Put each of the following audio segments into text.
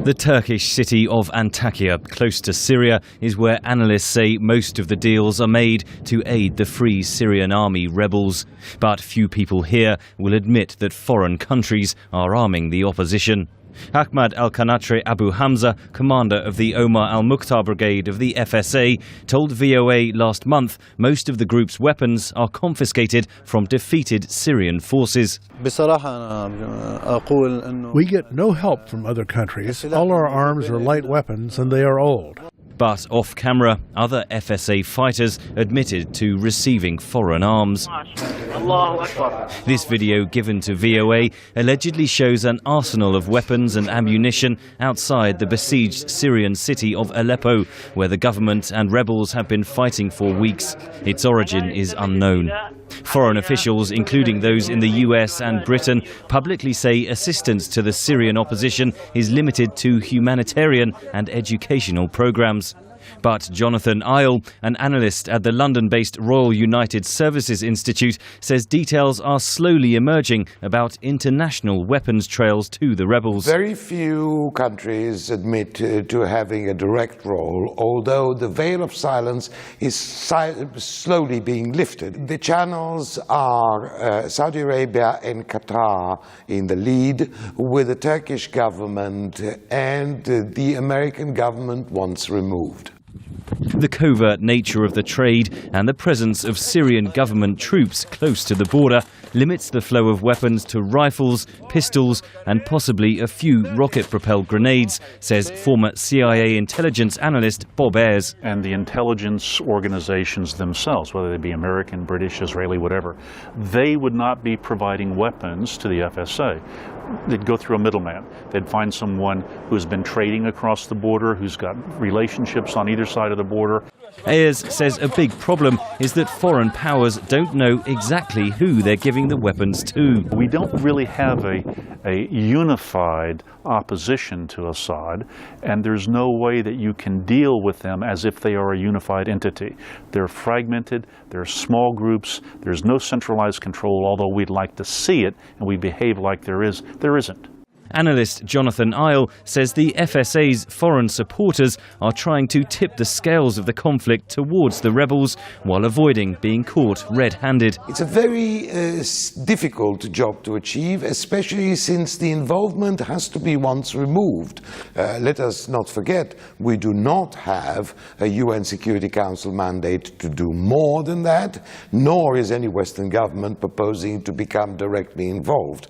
The Turkish city of Antakya, close to Syria, is where analysts say most of the deals are made to aid the Free Syrian Army rebels. But few people here will admit that foreign countries are arming the opposition. Ahmad al-Kanatre Abu Hamza, commander of the Omar al-Mukhtar brigade of the FSA, told VOA last month most of the group's weapons are confiscated from defeated Syrian forces. We get no help from other countries. All our arms are light weapons and they are old. But off-camera, other FSA fighters admitted to receiving foreign arms. This video given to VOA allegedly shows an arsenal of weapons and ammunition outside the besieged Syrian city of Aleppo, where the government and rebels have been fighting for weeks. Its origin is unknown. Foreign officials, including those in the US and Britain, publicly say assistance to the Syrian opposition is limited to humanitarian and educational programs. But Jonathan Isle, an analyst at the London-based Royal United Services Institute, says details are slowly emerging about international weapons trails to the rebels. Very few countries admit to having a direct role, although the veil of silence is slowly being lifted. The channels are Saudi Arabia and Qatar in the lead, with the Turkish government and the American government once removed. The covert nature of the trade and the presence of Syrian government troops close to the border limits the flow of weapons to rifles, pistols and possibly a few rocket-propelled grenades, says former CIA intelligence analyst Bob Ayres. And the intelligence organizations themselves, whether they be American, British, Israeli, whatever, they would not be providing weapons to the FSA. They'd go through a middleman. They'd find someone who's been trading across the border, who's got relationships on either side of the border. Ayres says a big problem is that foreign powers don't know exactly who they're giving the weapons to. We don't really have a unified opposition to Assad, and there's no way that you can deal with them as if they are a unified entity. They're fragmented, they're small groups, there's no centralized control, although we'd like to see it, and we behave like there isn't. Analyst Jonathan Isle says the FSA's foreign supporters are trying to tip the scales of the conflict towards the rebels while avoiding being caught red-handed. It's a very difficult job to achieve, especially since the involvement has to be once removed. Let us not forget, we do not have a UN Security Council mandate to do more than that, nor is any Western government proposing to become directly involved.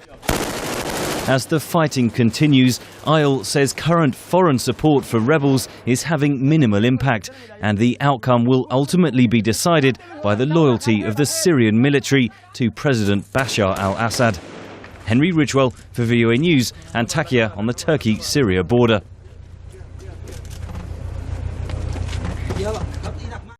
As the fighting continues, Isle says current foreign support for rebels is having minimal impact, and the outcome will ultimately be decided by the loyalty of the Syrian military to President Bashar al-Assad. Henry Ridgwell for VOA News, Antakya on the Turkey-Syria border.